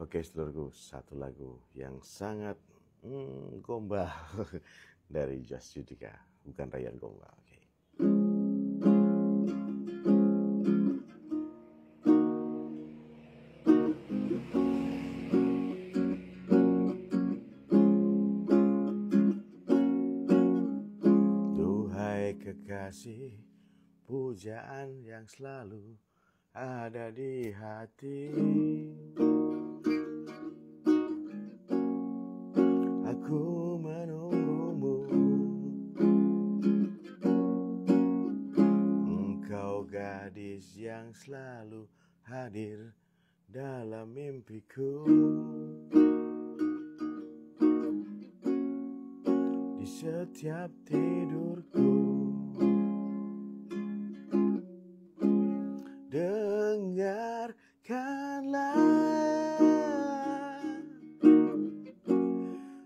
Oke, seluruhku, satu lagu yang sangat gombal dari Just Judika, bukan Ryan Gombal. Oke. Duhai kekasih, pujaan yang selalu ada di hati. Aku menunggumu, engkau gadis yang selalu hadir dalam mimpiku. Di setiap tidurku, dengarkanlah,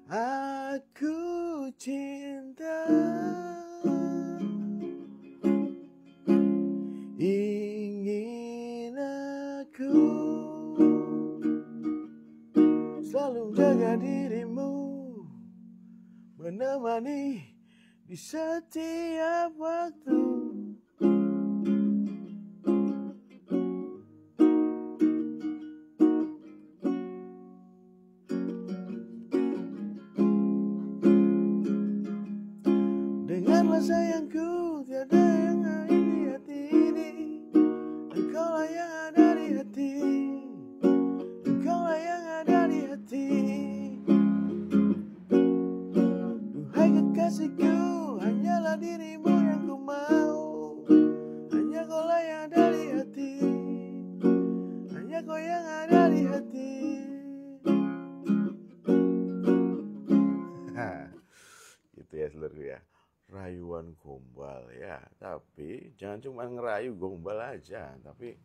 aku cinta, ingin aku selalu jaga dirimu, menemani di setiap waktu. Dengarlah sayangku, tiada yang lain di hati ini. Engkaulah yang ada di hati, engkaulah yang ada di hati. Duhai kekasihku, hanyalah dirimu yang ku mau. Hanya kaulah yang ada di hati, hanya kau yang ada di hati. Gitu ya seluruh ya. Rayuan gombal ya, tapi jangan cuma ngerayu gombal aja, tapi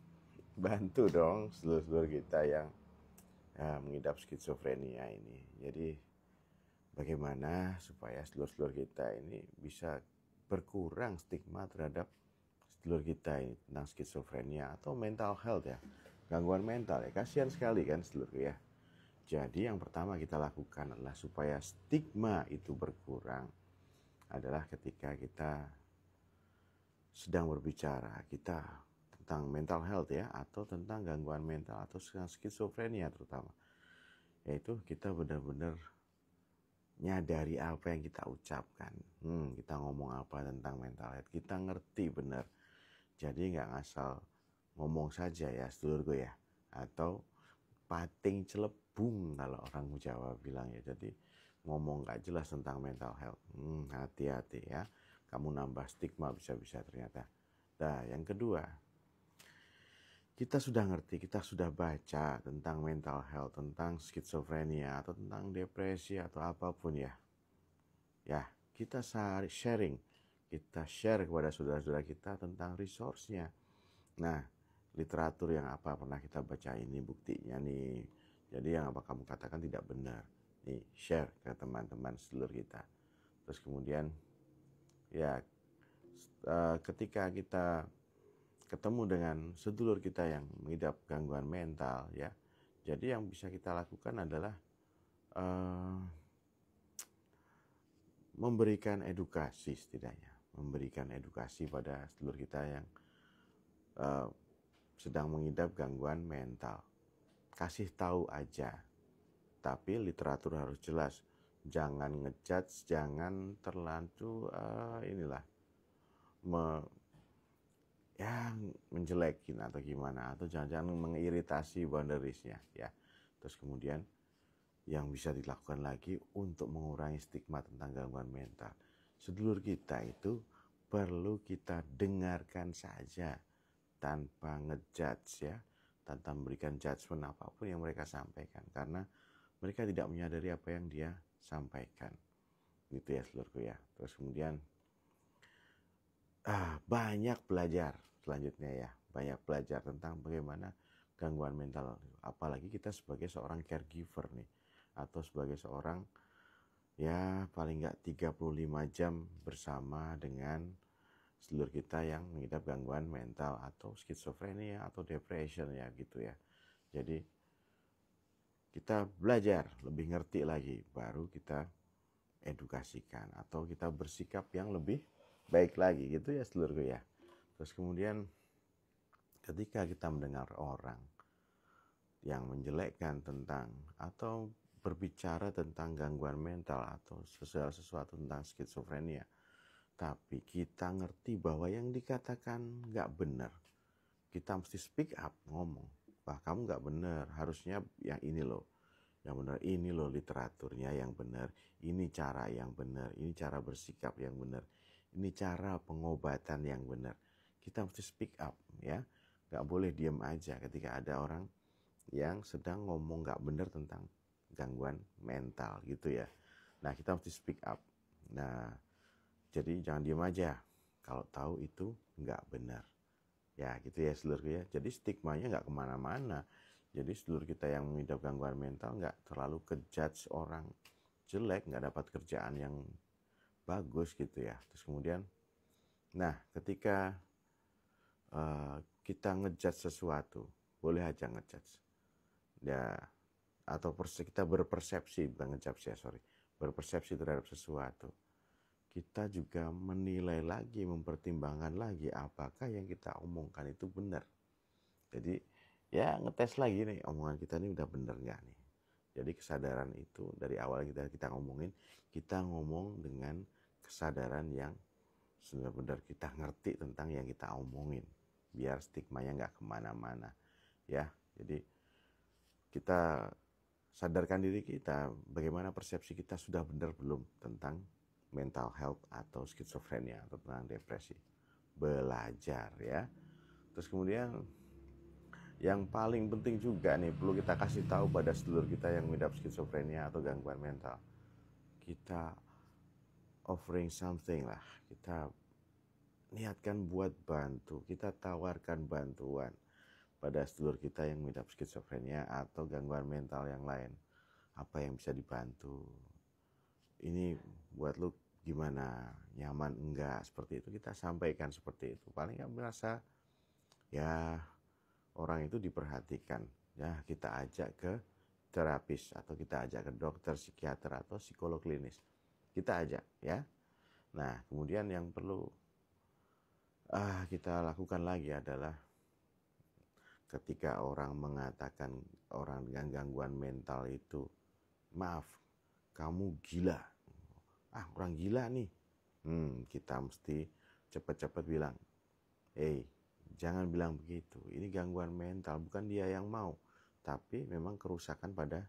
bantu dong seluruh kita yang mengidap skizofrenia ini. Jadi bagaimana supaya seluruh kita ini bisa berkurang stigma terhadap seluruh kita ini tentang skizofrenia atau mental health ya, gangguan mental ya. Kasihan sekali kan seluruh ya. Jadi yang pertama kita lakukan adalah supaya stigma itu berkurang adalah ketika kita sedang berbicara kita tentang mental health ya, atau tentang gangguan mental atau skizofrenia terutama, yaitu kita benar-benar nyadari apa yang kita ucapkan. Kita ngomong apa tentang mental health, kita ngerti benar. Jadi nggak ngasal ngomong saja ya sedulurku ya, atau pating celebung kalau orang Jawa bilang ya. Jadi ngomong gak jelas tentang mental health, hati-hati ya, kamu nambah stigma bisa-bisa ternyata. Nah yang kedua, kita sudah ngerti, kita sudah baca tentang mental health, tentang skizofrenia atau tentang depresi atau apapun ya. Ya, kita sharing, kita share kepada saudara-saudara kita tentang resource-nya. Nah, literatur yang apa pernah kita baca ini buktinya nih. Jadi yang apa kamu katakan tidak benar. Nih, share ke teman-teman seluruh kita. Terus kemudian ya ketika kita ketemu dengan sedulur kita yang mengidap gangguan mental ya. Jadi yang bisa kita lakukan adalah memberikan edukasi setidaknya. Memberikan edukasi pada sedulur kita yang sedang mengidap gangguan mental. Kasih tahu aja. Tapi literatur harus jelas. Jangan ngejudge, jangan terlalu menjelekin atau gimana, atau jangan mengiritasi boundariesnya ya. Terus kemudian yang bisa dilakukan lagi untuk mengurangi stigma tentang gangguan mental, sedulur kita itu perlu kita dengarkan saja tanpa ngejudge ya, tanpa memberikan judgement apapun yang mereka sampaikan, karena mereka tidak menyadari apa yang dia sampaikan. Gitu ya seluruhku ya. Terus kemudian banyak belajar selanjutnya ya, banyak belajar tentang bagaimana gangguan mental, apalagi kita sebagai seorang caregiver nih, atau sebagai seorang ya paling nggak 35 jam bersama dengan sedulur kita yang mengidap gangguan mental atau skizofrenia atau depression ya gitu ya. Jadi kita belajar lebih ngerti lagi, baru kita edukasikan atau kita bersikap yang lebih baik lagi gitu ya seluruhku ya. Terus kemudian ketika kita mendengar orang yang menjelekkan tentang atau berbicara tentang gangguan mental atau segala sesuatu tentang skizofrenia, tapi kita ngerti bahwa yang dikatakan nggak benar, kita mesti speak up, ngomong, wah kamu nggak benar, harusnya yang ini loh, yang benar ini loh literaturnya yang benar, ini cara yang benar, ini cara bersikap yang benar, ini cara pengobatan yang benar. Kita mesti speak up ya, nggak boleh diam aja ketika ada orang yang sedang ngomong nggak benar tentang gangguan mental gitu ya. Nah kita mesti speak up. Nah jadi jangan diam aja kalau tahu itu nggak benar. Ya gitu ya seluruh ya. Jadi stigmanya nggak kemana-mana. Jadi seluruh kita yang mengidap gangguan mental nggak terlalu kejudge orang jelek, nggak dapat kerjaan yang bagus gitu ya. Terus kemudian, nah ketika kita ngejudge sesuatu, boleh aja ngejudge. Ya, atau kita berpersepsi, bukan ngejudge ya, sorry. Berpersepsi terhadap sesuatu. Kita juga menilai lagi, mempertimbangkan lagi apakah yang kita omongkan itu benar. Jadi ya ngetes lagi nih, omongan kita ini udah bener nggak nih. Jadi kesadaran itu dari awal kita ngomongin, kita ngomong dengan kesadaran yang benar-benar kita ngerti tentang yang kita omongin, biar stigmanya nggak kemana-mana ya. Jadi kita sadarkan diri kita bagaimana persepsi kita sudah benar belum tentang mental health atau skizofrenia atau tentang depresi. Belajar ya. Terus kemudian yang paling penting juga nih perlu kita kasih tahu pada sedulur kita yang mengidap skizofrenia atau gangguan mental. Kita offering something lah. Kita niatkan buat bantu. Kita tawarkan bantuan pada sedulur kita yang mengidap skizofrenia atau gangguan mental yang lain. Apa yang bisa dibantu? Ini buat lu gimana? Nyaman enggak? Seperti itu kita sampaikan seperti itu. Paling nggak merasa ya orang itu diperhatikan. Ya kita ajak ke terapis atau kita ajak ke dokter, psikiater atau psikolog klinis. Kita ajak ya. Nah kemudian yang perlu kita lakukan lagi adalah ketika orang mengatakan orang dengan gangguan mental itu, maaf, kamu gila. Orang gila nih. Kita mesti cepat-cepat bilang, jangan bilang begitu. Ini gangguan mental, bukan dia yang mau. Tapi memang kerusakan pada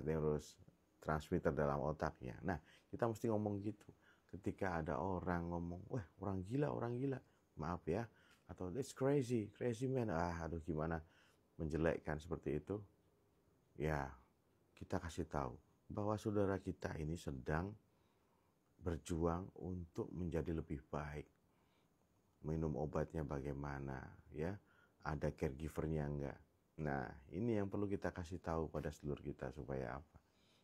neurotransmitter dalam otaknya. Nah, kita mesti ngomong gitu. Ketika ada orang ngomong, wah orang gila, maaf ya, atau it's crazy man, aduh gimana menjelekkan seperti itu, ya kita kasih tahu bahwa saudara kita ini sedang berjuang untuk menjadi lebih baik. Minum obatnya bagaimana, ya, ada caregivernya enggak. Nah ini yang perlu kita kasih tahu pada seluruh kita supaya apa?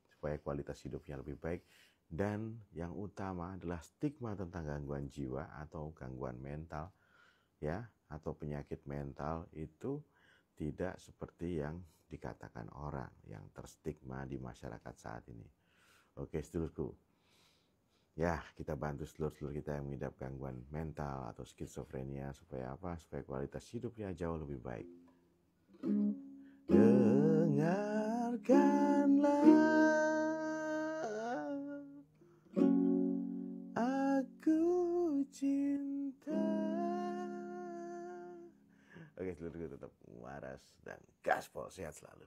Supaya kualitas hidupnya lebih baik. Dan yang utama adalah stigma tentang gangguan jiwa atau gangguan mental ya, atau penyakit mental itu tidak seperti yang dikatakan orang yang terstigma di masyarakat saat ini. Oke sedulurku, ya kita bantu sedulur-sedulur kita yang mengidap gangguan mental atau skizofrenia supaya apa? Supaya kualitas hidupnya jauh lebih baik. Dengarkanlah, aku cinta. Oke, seluruhku tetap waras dan gaspol, sehat selalu.